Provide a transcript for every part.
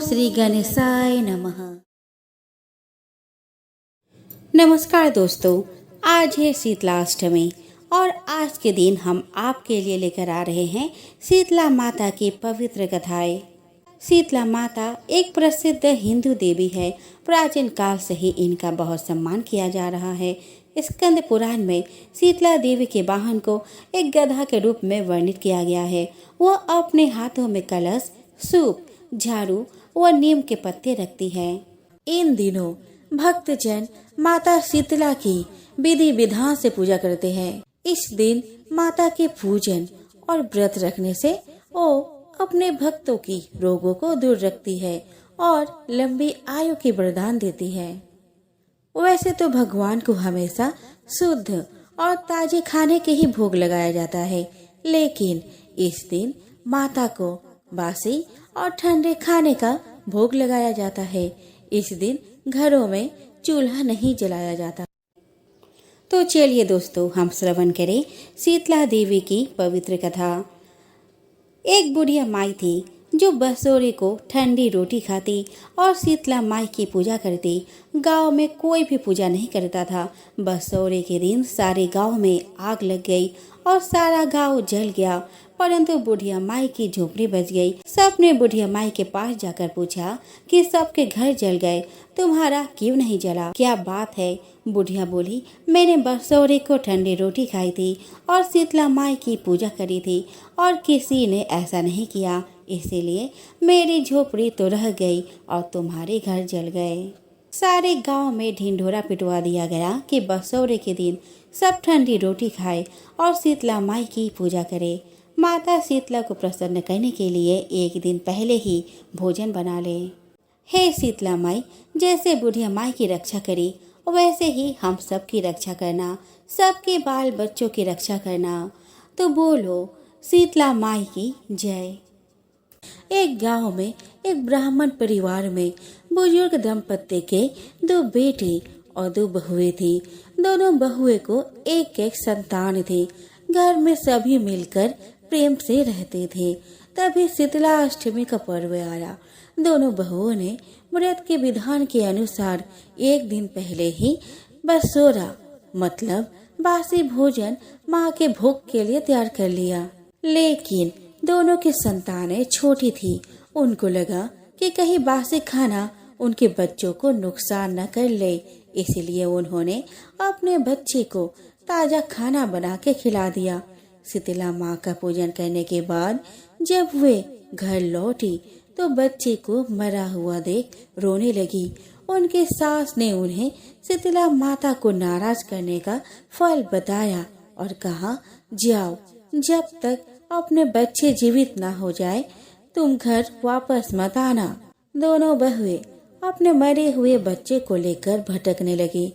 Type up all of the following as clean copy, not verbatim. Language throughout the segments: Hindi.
श्री गणेशाय नमः। नमस्कार दोस्तों, आज है शीतलाष्टमी और आज के दिन हम आपके लिए लेकर आ रहे हैं शीतला माता की पवित्र कथाएं। शीतला माता एक प्रसिद्ध हिंदू देवी है। प्राचीन काल से ही इनका बहुत सम्मान किया जा रहा है। स्कंद पुराण में शीतला देवी के वाहन को एक गधा के रूप में वर्णित किया गया है। वह अपने हाथों में कलश, सूप, झाड़ू व नीम के पत्ते रखती है। इन दिनों भक्तजन माता शीतला की विधि विधान से पूजा करते हैं। इस दिन माता के पूजन और व्रत रखने से वो अपने भक्तों की रोगों को दूर रखती है और लंबी आयु की वरदान देती है। वैसे तो भगवान को हमेशा शुद्ध और ताजे खाने के ही भोग लगाया जाता है, लेकिन इस दिन माता को बासी और ठंडे खाने का भोग लगाया जाता है। इस दिन घरों में चूल्हा नहीं जलाया जाता। तो चलिए दोस्तों, हम श्रवण करें शीतला देवी की पवित्र कथा। एक बुढ़िया माई थी जो बसोरे को ठंडी रोटी खाती और शीतला माई की पूजा करती। गांव में कोई भी पूजा नहीं करता था। बसोरे के दिन सारे गांव में आग लग गई और सारा गांव जल गया, परंतु बुढ़िया माई की झोपड़ी बच गई। सबने बुढ़िया माई के पास जाकर पूछा कि सबके घर जल गए, तुम्हारा क्यों नहीं जला? क्या बात है? बुढ़िया बोली, मैंने बसोरे को ठंडी रोटी खाई थी और शीतला माई की पूजा करी थी और किसी ने ऐसा नहीं किया, इसीलिए मेरी झोपड़ी तो रह गई और तुम्हारे घर जल गए। सारे गांव में ढिंढोरा पिटवा दिया गया कि बसोरे के दिन सब ठंडी रोटी खाए और शीतला माई की पूजा करे। माता शीतला को प्रसन्न करने के लिए एक दिन पहले ही भोजन बना ले। हे शीतला माई, जैसे बुढ़िया माई की रक्षा करी वैसे ही हम सब की रक्षा करना, सबके बाल बच्चों की रक्षा करना। तो बोलो शीतला माई की जय। एक गांव में एक ब्राह्मण परिवार में बुजुर्ग दंपत्ति के 2 बेटे और 2 बहुएं थी। दोनों बहुएं को एक एक संतान थी। घर में सभी मिलकर प्रेम से रहते थे। तभी शीतला अष्टमी का पर्व आया। दोनों बहुओं ने व्रत के विधान के अनुसार एक दिन पहले ही बसोरा मतलब बासी भोजन माँ के भोग के लिए तैयार कर लिया। लेकिन दोनों की संतानें छोटी थी। उनको लगा कि कहीं बासी खाना उनके बच्चों को नुकसान न कर ले, इसलिए उन्होंने अपने बच्चे को ताजा खाना बना के खिला दिया। शीतला माँ का पूजन करने के बाद जब वे घर लौटी तो बच्चे को मरा हुआ देख रोने लगी। उनके सास ने उन्हें शीतला माता को नाराज करने का फल बताया और कहा, जाओ, जब तक अपने बच्चे जीवित ना हो जाए तुम घर वापस मत आना। दोनों बहुएं अपने मरे हुए बच्चे को लेकर भटकने लगी।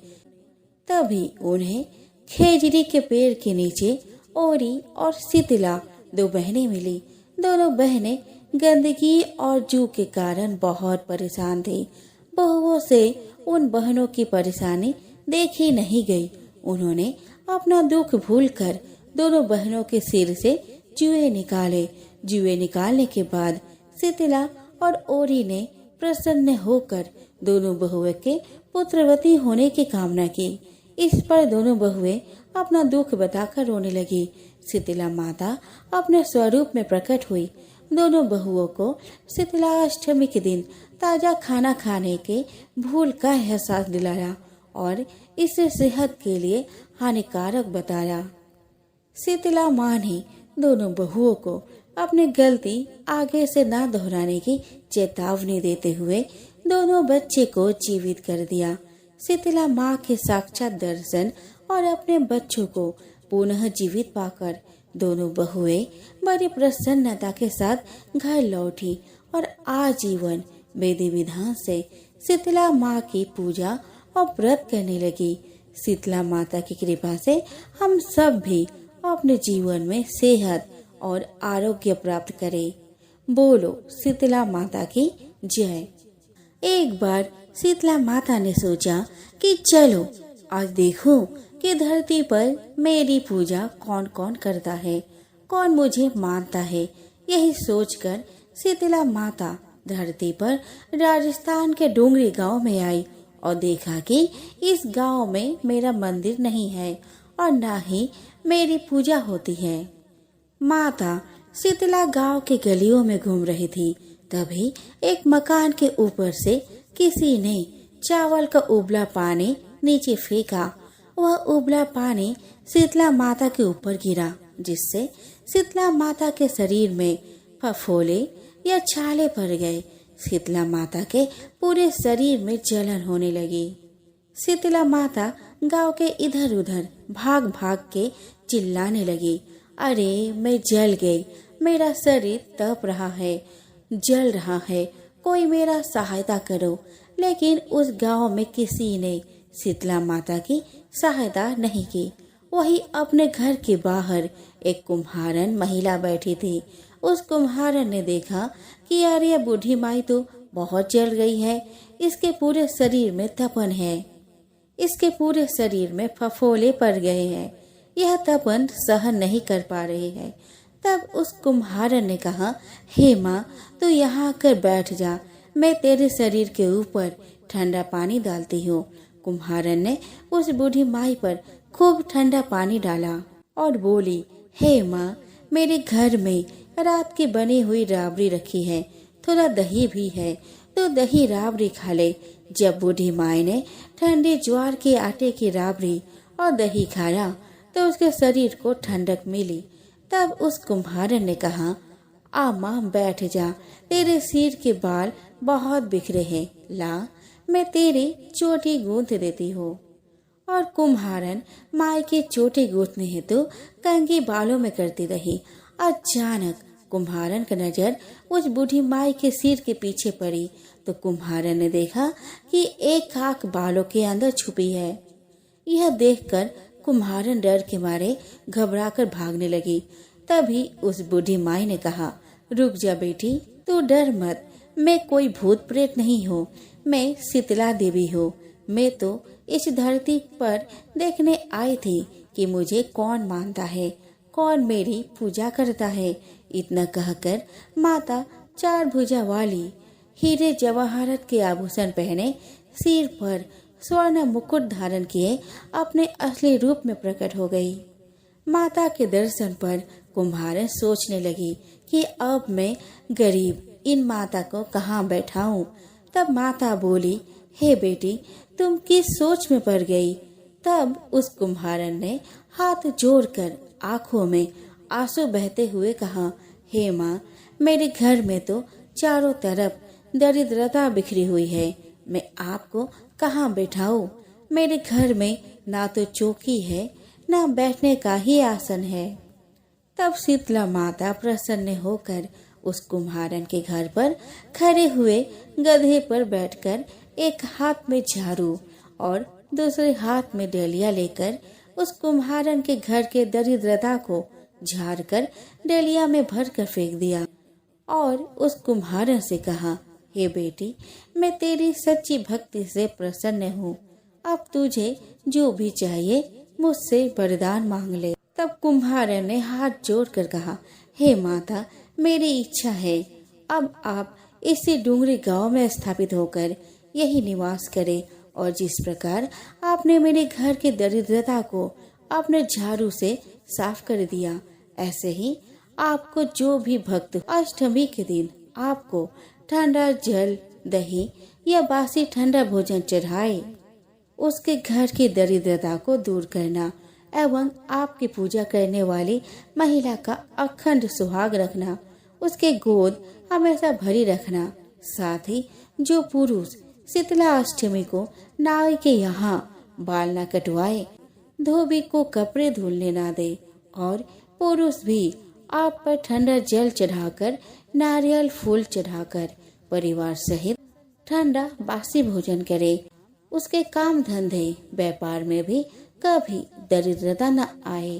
तभी उन्हें खेजड़ी के पेड़ के नीचे ओरी और शीतला 2 बहनें मिली। दोनों बहनें गंदगी और जू के कारण बहुत परेशान थी। बहुओं से उन बहनों की परेशानी देखी नहीं गई। उन्होंने अपना दुख भूलकर दोनों बहनों के सिर से जुए निकाले। जुए निकालने के बाद शीतला और ओरी ने प्रसन्न होकर दोनों बहुओं के पुत्रवती होने की कामना की। इस पर दोनों बहुएं अपना दुख बताकर रोने लगी। शीतला माता अपने स्वरूप में प्रकट हुई। दोनों बहुओं को शीतला अष्टमी के दिन ताजा खाना खाने के भूल का एहसास दिलाया और इसे सेहत के लिए हानिकारक बताया। शीतला माँ ने दोनों बहुओं को अपनी गलती आगे से ना दोहराने की चेतावनी देते हुए दोनों बच्चे को जीवित कर दिया। शीतला माँ के साक्षात दर्शन और अपने बच्चों को पुनः जीवित पाकर दोनों बहुएं बड़ी प्रसन्नता के साथ घर लौटी और आजीवन विधि विधान से शीतला माँ की पूजा और व्रत करने लगी। शीतला माता की कृपा से हम सब भी अपने जीवन में सेहत और आरोग्य प्राप्त करें। बोलो शीतला माता की जय। एक बार शीतला माता ने सोचा कि चलो आज देखूं कि धरती पर मेरी पूजा कौन कौन करता है, कौन मुझे मानता है। यही सोचकर शीतला माता धरती पर राजस्थान के डूंगरी गांव में आई और देखा कि इस गांव में मेरा मंदिर नहीं है और ना ही मेरी पूजा होती है। माता शीतला गांव के गलियों में घूम रही थी, तभी एक मकान के ऊपर से किसी ने चावल का उबला पानी नीचे फेंका। वह उबला पानी शीतला माता के ऊपर गिरा, जिससे शीतला माता के शरीर में फफोले या छाले पड़ गए। शीतला माता के पूरे शरीर में जलन होने लगी। शीतला माता गांव के इधर उधर भाग भाग के चिल्लाने लगी, अरे मैं जल गई, मेरा शरीर तप रहा है, जल रहा है, कोई मेरा सहायता करो। लेकिन उस गांव में किसी ने शीतला माता की सहायता नहीं की। वही अपने घर के बाहर एक कुम्हारन महिला बैठी थी। उस कुम्हारन ने देखा कि यार यह बूढ़ी माई तो बहुत जल गई है, इसके पूरे शरीर में तपन है, इसके पूरे शरीर में फफोले पड़ गए हैं, यह तपन सहन नहीं कर पा रही है। तब उस कुम्हारन ने कहा, हे माँ, तू यहाँ आकर बैठ जा, मैं तेरे शरीर के ऊपर ठंडा पानी डालती हूँ। कुम्हारन ने उस बूढ़ी माई पर खूब ठंडा पानी डाला और बोली, हे माँ, मेरे घर में रात की बनी हुई राबड़ी रखी है, थोड़ा दही भी है, तो दही राबड़ी खा ले। जब बूढ़ी माई ने ठंडे ज्वार के आटे की राबड़ी और दही खाया तो उसके शरीर को ठंडक मिली। तब उस कुम्हारन ने कहा, आ माँ बैठ जा, तेरे सिर के बाल बहुत बिखरे हैं, ला मैं तेरी चोटी गूंथ देती हूँ। और कुम्हारन माई के चोटी गूंथने हेतु कंघी बालों में करती रही। अचानक कुम्हारन का नजर उस बूढ़ी माई के सिर के पीछे पड़ी तो कुम्हारन ने देखा कि एक खाक बालों के अंदर छुपी है। यह देखकर कुम्हारन डर के मारे घबराकर भागने लगी। तभी उस बूढ़ी माई ने कहा, रुक जा बेटी, तू डर मत, मैं कोई भूत प्रेत नहीं हूँ, मैं शीतला देवी हूँ। मैं तो इस धरती पर देखने आई थी कि मुझे कौन मानता है, कौन मेरी पूजा करता है। इतना कहकर माता चार भुजा वाली हीरे जवाहरत के आभूषण पहने, सिर पर स्वर्ण मुकुट धारण किए अपने असली रूप में प्रकट हो गई। माता के दर्शन पर कुम्हारन सोचने लगी कि अब मैं गरीब इन माता को कहाँ बैठाऊं। तब माता बोली, हे बेटी, तुम किस सोच में पड़ गई। तब उस कुम्हारन ने हाथ जोड़कर आंखों में आंसू बहते हुए कहा, हे माँ, मेरे घर में तो चारों तरफ दरिद्रता बिखरी हुई है, मैं आपको कहाँ बैठाऊं। मेरे घर में ना तो चौकी है, ना बैठने का ही आसन है। तब शीतला माता प्रसन्न होकर उस कुम्हारन के घर पर खड़े हुए गधे पर बैठकर एक हाथ में झाड़ू और दूसरे हाथ में डलिया लेकर उस कुम्हारन के घर के दरिद्रता को झाड़कर डलिया में भरकर फेंक दिया और उस कुम्हारन से कहा, हे बेटी, मैं तेरी सच्ची भक्ति से प्रसन्न हूँ, अब तुझे जो भी चाहिए मुझसे वरदान मांग ले। तब कुम्हारन ने हाथ जोड़कर कहा, हे माता, मेरी इच्छा है, अब आप इसी डूंगरी गांव में स्थापित होकर यही निवास करें और जिस प्रकार आपने मेरे घर की दरिद्रता को अपने झाड़ू से साफ कर दिया, ऐसे ही आपको जो भी भक्त अष्टमी के दिन आपको ठंडा जल, दही या बासी ठंडा भोजन चढ़ाए, उसके घर की दरिद्रता को दूर करना एवं आपकी पूजा करने वाली महिला का अखंड सुहाग रखना, उसके गोद हमेशा भरी रखना। साथ ही जो पुरुष शीतला अष्टमी को नाई के यहाँ बाल न कटवाए, धोबी को कपड़े धुलने ना दे और पुरुष भी आप पर ठंडा जल चढ़ाकर, नारियल फूल चढ़ाकर परिवार सहित ठंडा बासी भोजन करे, उसके काम धंधे व्यापार में भी कभी दरिद्रता न आए।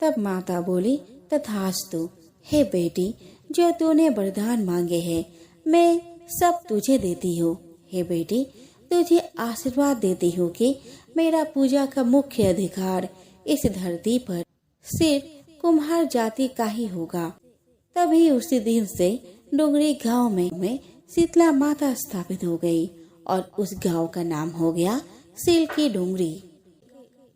तब माता बोली, तथास्तु, हे बेटी, जो तूने वरदान मांगे हैं मैं सब तुझे देती हूँ। हे बेटी, तुझे आशीर्वाद देती हूँ कि मेरा पूजा का मुख्य अधिकार इस धरती पर सिर्फ कुम्हार जाति का ही होगा। तभी उसी दिन से डोंगरी गांव में शीतला माता स्थापित हो गई और उस गांव का नाम हो गया सील की डोंगरी।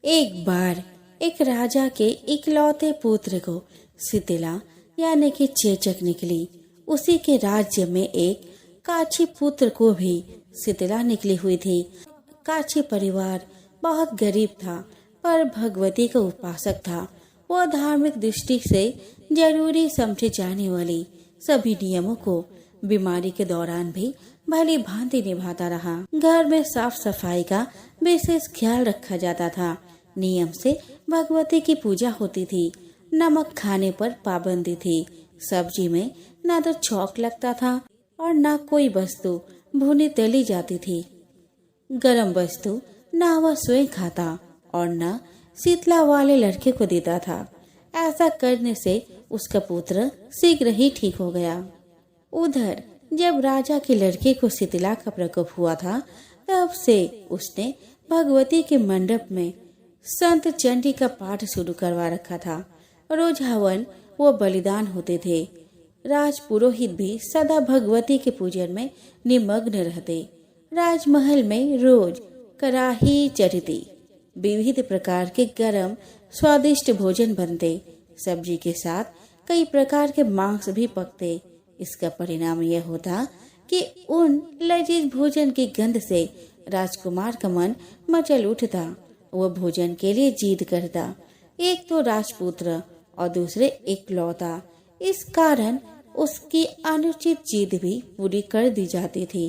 एक बार एक राजा के इकलौते पुत्र को शीतला यानी कि चेचक निकली। उसी के राज्य में एक काछी पुत्र को भी शीतला निकली हुई थी। काछी परिवार बहुत गरीब था पर भगवती का उपासक था। वह धार्मिक दृष्टि से जरूरी समझे जाने वाली सभी नियमों को बीमारी के दौरान भी भली भांति निभाता रहा। घर में साफ सफाई का विशेष ख्याल रखा जाता था। नियम से भगवती की पूजा होती थी। नमक खाने पर पाबंदी थी। सब्जी में न तो छौंक लगता था और न कोई वस्तु भुनी तली जाती थी। गरम वस्तु न वह स्वयं खाता और न शीतला वाले लड़के को देता था। ऐसा करने से उसका पुत्र शीघ्र ही ठीक हो गया। उधर जब राजा के लड़के को शीतला का प्रकोप हुआ था तब से उसने भगवती के मंडप में संत चंडी का पाठ शुरू करवा रखा था। रोज हवन व बलिदान होते थे। राज पुरोहित भी सदा भगवती के पूजन में निमग्न रहते। राजमहल में रोज कराही चढ़ती। विविध प्रकार के गरम स्वादिष्ट भोजन बनते। सब्जी के साथ कई प्रकार के मांस भी पकते। इसका परिणाम यह होता कि उन लजीज भोजन की गंध से राजकुमार का मन मचल उठता। वह भोजन के लिए जिद करता। एक तो राजपुत्र और दूसरे इकलौता। इस कारण उसकी अनुचित जिद भी पूरी कर दी जाती थी।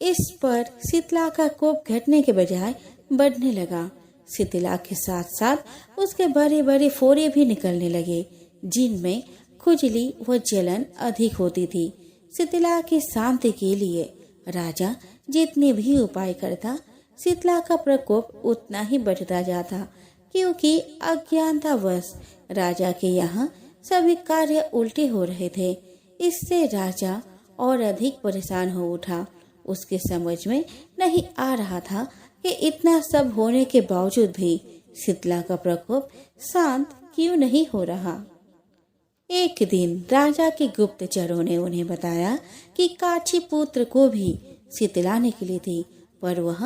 इस पर शीतला का कोप घटने के बजाय बढ़ने लगा। शीतला के साथ साथ उसके बड़े बड़े फोड़े भी निकलने लगे जिनमें खुजली व जलन अधिक होती थी। शीतला की शांति के लिए राजा जितने भी उपाय करता शीतला का प्रकोप उतना ही बढ़ता जाता, क्योंकि अज्ञानतावश राजा के यहाँ सभी कार्य उल्टे हो रहे थे। इससे राजा और अधिक परेशान हो उठा। उसके समझ में नहीं आ रहा था कि इतना सब होने के बावजूद भी शीतला का प्रकोप शांत क्यों नहीं हो रहा। एक दिन राजा के गुप्तचरों ने उन्हें बताया कि काछी पुत्र को भी शीतला निकली थी, पर वह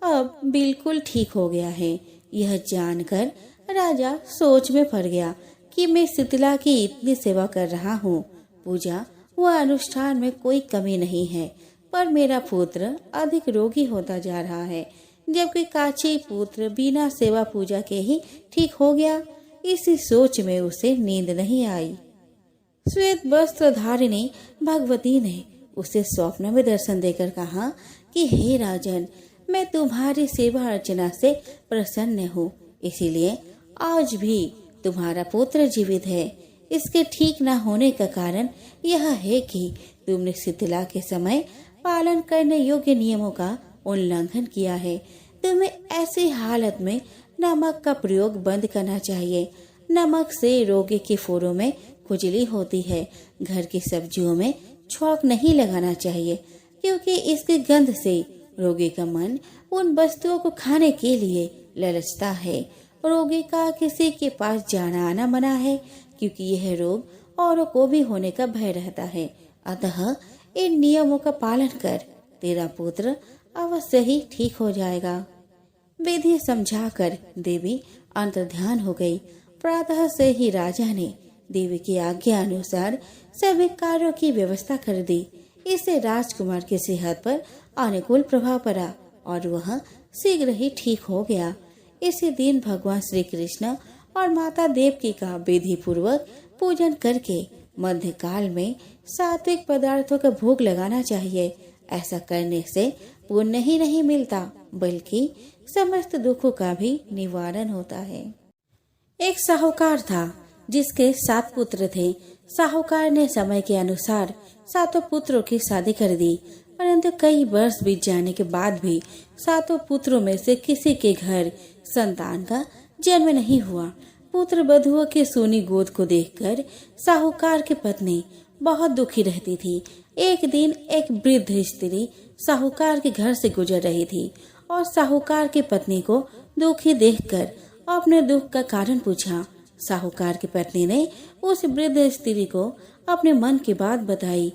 अब बिल्कुल ठीक हो गया है। यह जानकर राजा सोच में पड़ गया कि मैं शीतला की इतनी सेवा कर रहा हूँ। पूजा व अनुष्ठान में कोई कमी नहीं है, पर मेरा पुत्र अधिक रोगी होता जा रहा है, जबकि काछी पुत्र बिना सेवा पूजा के ही ठीक हो गया। इसी सोच में उसे नींद नहीं आई। श्वेत वस्त्र धारिणी भगवती ने उसे स्वप्न में दर्शन देकर कहा कि हे राजन, मैं तुम्हारी सेवा अर्चना से प्रसन्न हूँ, इसीलिए आज भी तुम्हारा पुत्र जीवित है। इसके ठीक न होने का कारण यह है कि तुमने शीतला के समय पालन करने योग्य नियमों का उल्लंघन किया है। तुम्हें ऐसी हालत में नमक का प्रयोग बंद करना चाहिए। नमक से रोगी के फोड़ों में खुजली होती है। घर की सब्जियों में छौंक नहीं लगाना चाहिए, क्योंकि इसकी गंध से रोगी का मन उन वस्तुओं को खाने के लिए ललचता है। रोगी का किसी के पास जाना आना मना है, क्योंकि यह रोग औरों को भी होने का भय रहता है। अतः इन नियमों का पालन कर, तेरा पुत्र अवश्य ही ठीक हो जाएगा। विधि समझाकर देवी अंतर्ध्यान हो गई। प्रातः से ही राजा ने देवी की आज्ञा अनुसार सभी कार्यों की व्यवस्था कर दी। इससे राजकुमार की सेहत पर अनुकूल प्रभाव पड़ा और वह शीघ्र ही ठीक हो गया। इसी दिन भगवान श्री कृष्ण और माता देवकी का विधि पूर्वक पूजन करके मध्यकाल में सात्विक पदार्थों का भोग लगाना चाहिए। ऐसा करने से पुण्य ही नहीं मिलता, बल्कि समस्त दुखों का भी निवारण होता है। एक साहूकार था जिसके 7 पुत्र थे। साहूकार ने समय के अनुसार 7 पुत्रों की शादी कर दी, परंतु कई वर्ष बीत जाने के बाद भी 7 पुत्रों में से किसी के घर संतान का जन्म नहीं हुआ। पुत्र बधुओं की सूनी गोद को देखकर साहूकार की पत्नी बहुत दुखी रहती थी। एक दिन एक वृद्ध स्त्री साहूकार के घर से गुजर रही थी और साहूकार की पत्नी को दुखी देखकर अपने दुख का कारण पूछा। साहूकार की पत्नी ने उस वृद्ध स्त्री को अपने मन की बात बताई।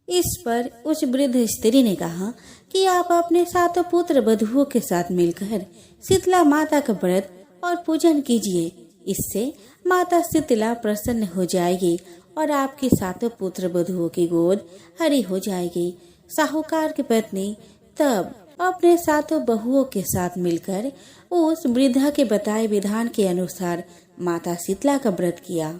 इस पर उस वृद्ध स्त्री ने कहा कि आप अपने सातों पुत्र वधुओं के साथ मिलकर शीतला माता का व्रत और पूजन कीजिए। इससे माता शीतला प्रसन्न हो जाएगी और आपकी सातों पुत्र वधुओं की गोद हरी हो जाएगी। साहूकार की पत्नी तब अपने सातों बहुओं के साथ मिलकर उस वृद्धा के बताए विधान के अनुसार माता शीतला का व्रत किया।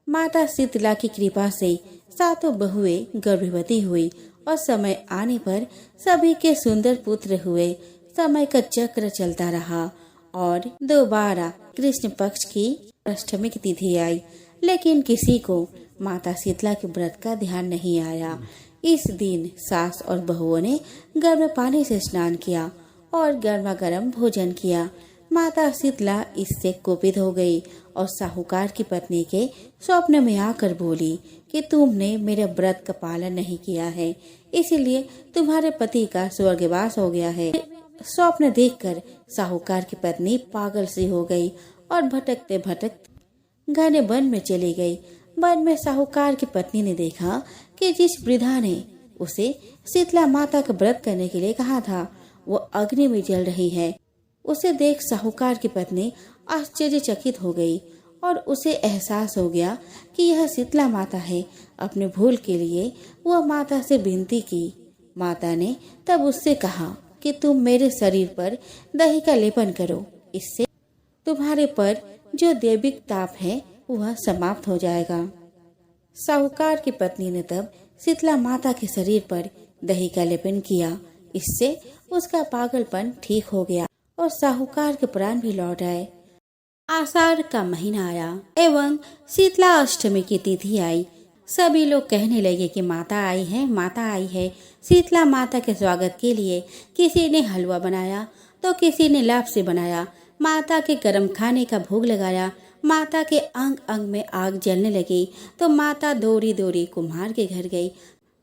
माता शीतला की कृपा से सातों बहुएं गर्भवती हुई और समय आने पर सभी के सुंदर पुत्र हुए। समय का चक्र चलता रहा और दोबारा कृष्ण पक्ष की अष्टमी की तिथि आई, लेकिन किसी को माता शीतला के व्रत का ध्यान नहीं आया। इस दिन सास और बहुओं ने गर्म पानी से स्नान किया और गर्मा गर्म भोजन किया। माता शीतला इससे कुपित हो गई और साहूकार की पत्नी के स्वप्न में आकर बोली कि तुमने मेरे व्रत का पालन नहीं किया है, इसलिए तुम्हारे पति का स्वर्गवास हो गया है। स्वप्न देखकर साहूकार की पत्नी पागल सी हो गई और भटकते भटकते घने वन में चली गई। वन में साहूकार की पत्नी ने देखा कि जिस वृद्धा ने उसे शीतला माता का व्रत करने के लिए कहा था वो अग्नि में जल रही है। उसे देख साहूकार की पत्नी आश्चर्यचकित हो गई और उसे एहसास हो गया कि यह शीतला माता है। अपने भूल के लिए वह माता से विनती की। माता ने तब उससे कहा कि तुम मेरे शरीर पर दही का लेपन करो, इससे तुम्हारे पर जो दैविक ताप है वह समाप्त हो जाएगा। साहूकार की पत्नी ने तब शीतला माता के शरीर पर दही का लेपन किया। इससे उसका पागलपन ठीक हो गया और साहूकार के प्राण भी लौट आए। आषाढ़ का महीना आया एवं शीतला अष्टमी की तिथि आई। सभी लोग कहने लगे कि माता आई है, माता आई है। शीतला माता के स्वागत के लिए किसी ने हलवा बनाया तो किसी ने लापसी बनाया। माता के गर्म खाने का भोग लगाया। माता के अंग अंग में आग जलने लगी तो माता दौड़ी दौड़ी कुम्हार के घर गई।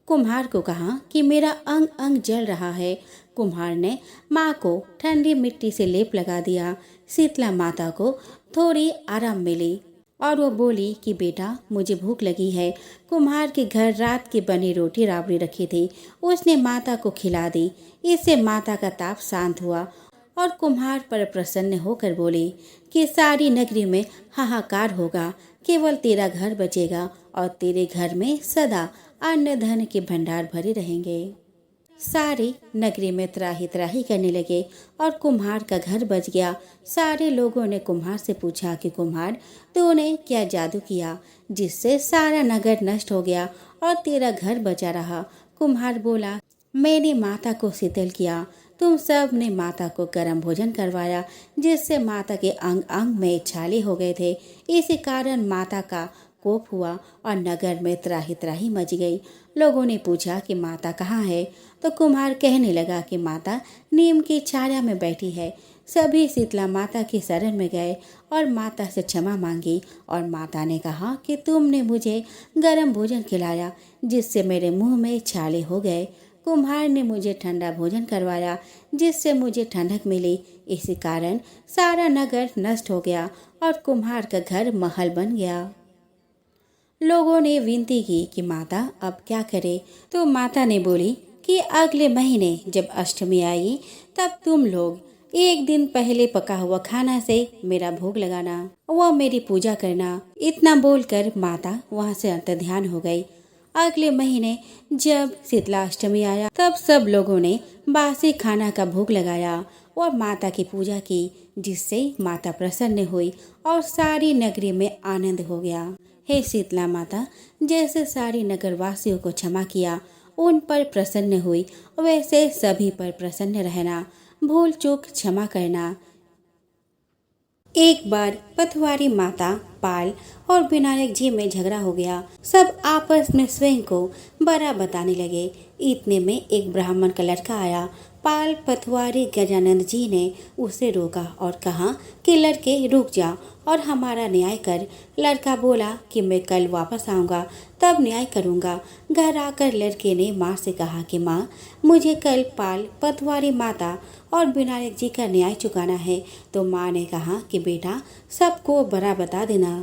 कुम्हार को कहा कि मेरा अंग अंग जल रहा है। कुम्हार ने माँ को ठंडी मिट्टी से लेप लगा दिया। शीतला माता को थोड़ी आराम मिली और वो बोली कि बेटा मुझे भूख लगी है। कुम्हार के घर रात की बनी रोटी राबड़ी रखी थी, उसने माता को खिला दी। इससे माता का ताप शांत हुआ और कुम्हार पर प्रसन्न होकर बोली कि सारी नगरी में हाहाकार होगा, केवल तेरा घर बचेगा और तेरे घर में सदा अन्न धन के भंडार भरे रहेंगे। सारी नगरी में त्राही त्राही करने लगे और कुम्हार का घर बच गया। सारे लोगों ने कुम्हार से पूछा कि कुम्हार तूने क्या जादू किया जिससे सारा नगर नष्ट हो गया और तेरा घर बचा रहा। कुम्हार बोला मैंने माता को शीतल किया, तुम सब ने माता को गर्म भोजन करवाया जिससे माता के अंग अंग में छाले हो गए थे। इसी कारण माता का कोप हुआ और नगर में त्राही त्राही मच गई। लोगों ने पूछा कि माता कहाँ है तो कुम्हार कहने लगा कि माता नीम की छाया में बैठी है। सभी शीतला माता की शरण में गए और माता से क्षमा मांगी और माता ने कहा कि तुमने मुझे गर्म भोजन खिलाया जिससे मेरे मुंह में छाले हो गए। कुम्हार ने मुझे ठंडा भोजन करवाया जिससे मुझे ठंडक मिली। इसी कारण सारा नगर नष्ट हो गया और कुम्हार का घर महल बन गया। लोगों ने विनती की कि माता अब क्या करे तो माता ने बोली कि अगले महीने जब अष्टमी आई तब तुम लोग एक दिन पहले पका हुआ खाना से मेरा भोग लगाना, वह मेरी पूजा करना। इतना बोलकर माता वहां से अंतर्ध्यान हो गई। अगले महीने जब शीतला अष्टमी आया तब सब लोगों ने बासी खाना का भोग लगाया और माता की पूजा की जिससे माता प्रसन्न हुई और सारी नगरी में आनंद हो गया। हे शीतला माता, जैसे सारी नगरवासियों को क्षमा किया, उन पर प्रसन्न हुई, वैसे सभी पर प्रसन्न रहना, भूल चूक क्षमा करना। एक बार पथवारी माता, पाल और विनायक जी में झगड़ा हो गया। सब आपस में स्वयं को बड़ा बताने लगे। इतने में एक ब्राह्मण का लड़का आया। पाल पथवारी गजानंद जी ने उसे रोका और कहा कि लड़के रुक जा और हमारा न्याय कर। लड़का बोला कि मैं कल वापस आऊँगा तब न्याय करूँगा। घर आकर लड़के ने माँ से कहा कि माँ, मुझे कल पाल पथवारी माता और विनायक जी का न्याय चुकाना है। तो माँ ने कहा कि बेटा सबको बड़ा बता देना।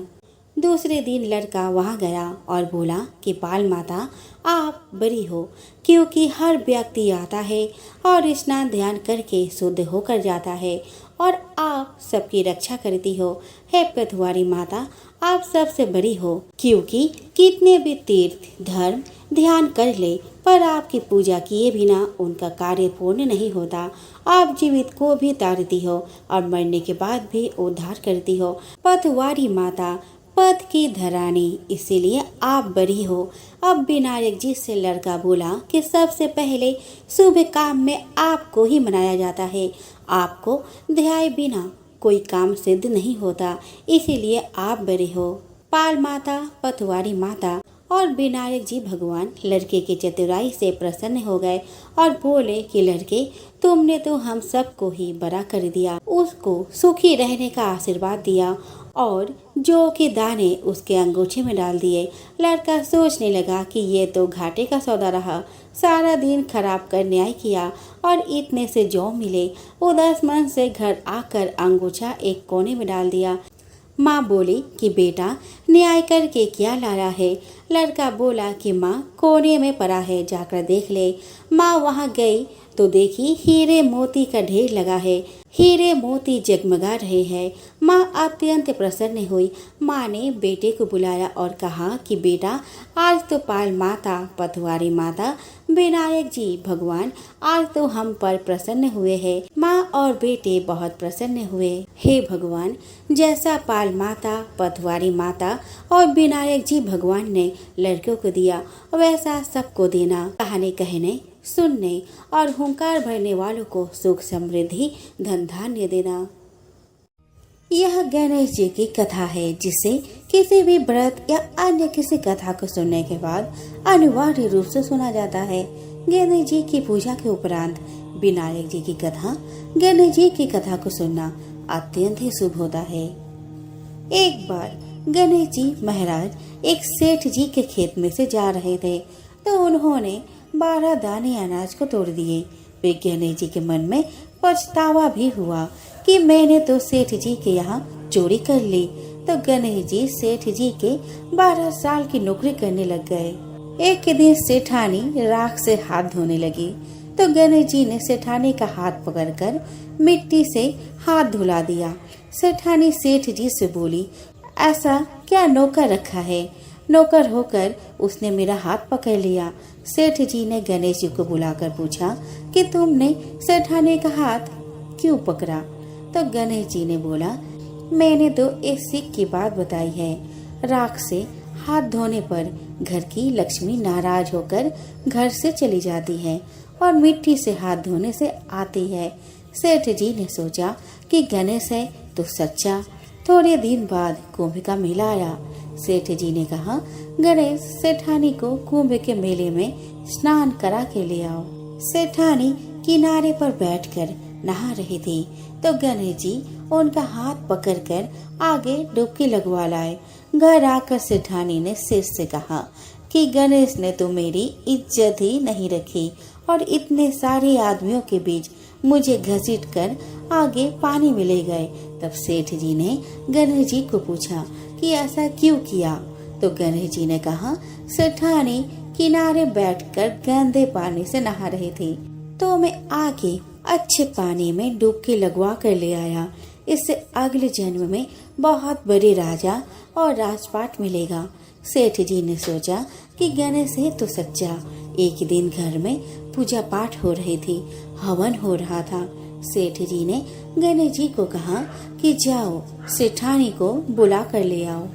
दूसरे दिन लड़का वहां गया और बोला कि बाल माता आप बरी हो, क्योंकि हर व्यक्ति आता है और स्नान ध्यान करके शुद्ध होकर जाता है और आप सबकी रक्षा करती हो। हे पथवारी माता, आप सबसे बड़ी हो, क्योंकि कितने भी तीर्थ धर्म ध्यान कर ले पर आपकी पूजा किए बिना उनका कार्य पूर्ण नहीं होता। आप जीवित को भी तारती हो और मरने के बाद भी उद्धार करती हो। पथवारी माता, पद की धरानी, इसीलिए आप बड़ी हो। अब विनायक जी से लड़का बोला कि सबसे पहले शुभ काम में आपको ही मनाया जाता है। आपको ध्याए बिना कोई काम सिद्ध नहीं होता, इसीलिए आप बड़े हो। पाल माता, पथवारी माता और विनायक जी भगवान लड़के की चतुराई से प्रसन्न हो गए और बोले कि लड़के, तुमने तो हम सबको ही बड़ा कर दिया, उसको सुखी रहने का आशीर्वाद दिया और जौ के दाने उसके अंगूठे में डाल दिए। लड़का सोचने लगा कि ये तो घाटे का सौदा रहा। सारा दिन खराब कर न्याय किया और इतने से जौ मिले। उदास मन से घर आकर अंगूठा एक कोने में डाल दिया। माँ बोली कि बेटा, न्याय करके क्या लाया है? लड़का बोला कि माँ, कोने में पड़ा है, जाकर देख ले। माँ वहाँ गई तो देखी हीरे मोती का ढेर लगा है। हीरे मोती जगमगा रहे हैं। माँ अत्यंत प्रसन्न हुई। माँ ने बेटे को बुलाया और कहा कि बेटा, आज तो पाल माता, पथवारी माता, विनायक जी भगवान आज तो हम पर प्रसन्न हुए हैं। माँ और बेटे बहुत प्रसन्न हुए। हे भगवान, जैसा पाल माता, पथवारी माता और विनायक जी भगवान ने लड़कों को दिया, वैसा सबको देना। कहानी कहने, सुनने और हुंकार भरने वालों को सुख समृद्धि धन धान्य देना। यह गणेश जी की कथा है, जिसे किसी भी व्रत या अन्य किसी कथा को सुनने के बाद अनिवार्य रूप से सुना जाता है। गणेश जी की पूजा के उपरांत विनायक जी की कथा, गणेश जी की कथा को सुनना अत्यंत ही शुभ होता है। एक बार गणेश जी महाराज एक सेठ जी के खेत में से जा रहे थे तो उन्होंने 12 दाने अनाज को तोड़ दिए। फिर गणेश जी के मन में पछतावा भी हुआ कि मैंने तो सेठ जी के यहाँ चोरी कर ली। तो गणेश जी सेठ जी के 12 साल की नौकरी करने लग गए। एक दिन सेठानी राख से हाथ धोने लगी तो गणेश जी ने सेठानी का हाथ पकड़कर मिट्टी से हाथ धुला दिया। सेठानी सेठ जी से बोली, ऐसा क्या नौकर रखा है? नौकर होकर उसने मेरा हाथ पकड़ लिया। सेठ जी ने गणेश जी को बुलाकर पूछा कि तुमने सेठानी का हाथ क्यों पकड़ा? तो गणेश जी ने बोला, मैंने तो एक सीख की बात बताई है। राख से हाथ धोने पर घर की लक्ष्मी नाराज होकर घर से चली जाती है और मिट्टी से हाथ धोने से आती है। सेठ जी ने सोचा कि गणेश है तो सच्चा। थोड़े दिन बाद कुंभ का मेला आया। सेठ जी ने कहा, गणेश, सेठानी को कुंभ के मेले में स्नान करा के ले आओ। सेठानी किनारे पर बैठकर नहा रही थी तो गणेश जी उनका हाथ पकड़कर आगे डुबकी लगवा लाए। घर आकर सेठानी ने शेष से कहा कि गणेश ने तो मेरी इज्जत ही नहीं रखी और इतने सारे आदमियों के बीच मुझे घसीट कर आगे पानी में ले गए। तब सेठ जी ने गणेश जी को पूछा कि ऐसा क्यों किया? तो गणेश जी ने कहा, सेठानी किनारे बैठकर गंदे पानी से नहा रही थी तो मैं आगे अच्छे पानी में डुबकी लगवा कर ले आया। इससे अगले जन्म में बहुत बड़े राजा और राजपाट मिलेगा। सेठ जी ने सोचा कि गणेश है तो सच्चा। एक दिन घर में पूजा पाठ हो रही थी, हवन हो रहा था। सेठ जी ने गणेश जी को कहा कि जाओ सेठानी को बुला कर ले आओ।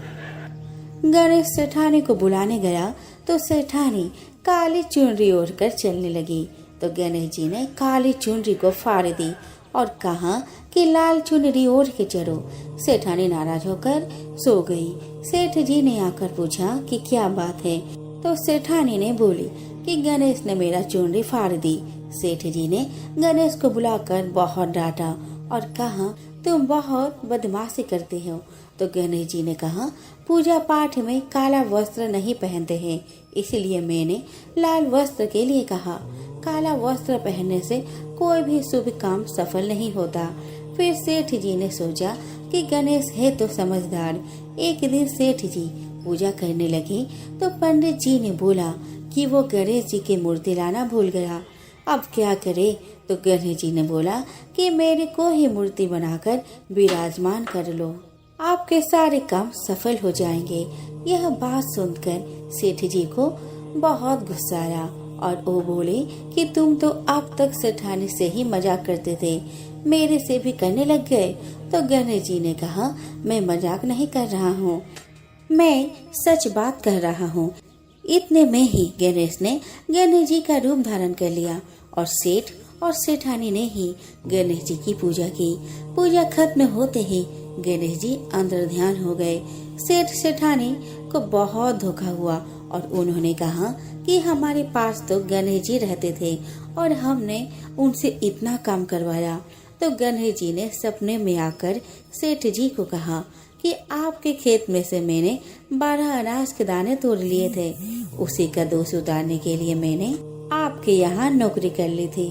गणेश सेठानी को बुलाने गया तो सेठानी काली चुनरी ओढ़कर चलने लगी। तो गणेश जी ने काली चुनरी को फाड़ दी और कहा कि लाल चुनरी ओढ़ के चढ़ो। सेठानी नाराज होकर सो गई। सेठ जी ने आकर पूछा कि क्या बात है? तो सेठानी ने बोली कि गणेश ने मेरा चुनरी फाड़ दी। सेठ जी ने गणेश को बुलाकर बहुत डांटा और कहा, तुम बहुत बदमाशी करते हो। तो गणेश जी ने कहा, पूजा पाठ में काला वस्त्र नहीं पहनते हैं, इसलिए मैंने लाल वस्त्र के लिए कहा। काला वस्त्र पहनने से कोई भी शुभ काम सफल नहीं होता। फिर सेठ जी ने सोचा कि गणेश है तो समझदार। एक दिन सेठ जी पूजा करने लगे तो पंडित जी ने बोला कि वो गणेश जी की मूर्ति लाना भूल गया। अब क्या करे? तो गणेश जी ने बोला कि मेरे को ही मूर्ति बनाकर विराजमान कर लो, आपके सारे काम सफल हो जाएंगे। यह बात सुनकर सेठ जी को बहुत गुस्सा आया और वो बोले कि तुम तो अब तक सेठानी से ही मजाक करते थे, मेरे से भी करने लग गए। तो गणेश जी ने कहा, मैं मजाक नहीं कर रहा हूँ, मैं सच बात कर रहा हूँ। इतने में ही गणेश ने गणेश जी का रूप धारण कर लिया और सेठ और सेठानी ने ही गणेश जी की पूजा की। पूजा खत्म होते ही गणेश जी अंदर ध्यान हो गए। सेठ सेठानी को बहुत धोखा हुआ और उन्होंने कहा कि हमारे पास तो गणेश जी रहते थे और हमने उनसे इतना काम करवाया। तो गणेश जी ने सपने में आकर सेठ जी को कहा कि आपके खेत में से मैंने 12 अनाज के दाने तोड़ लिए थे, उसी का दोष उतारने के लिए मैंने आपके यहाँ नौकरी कर ली थी।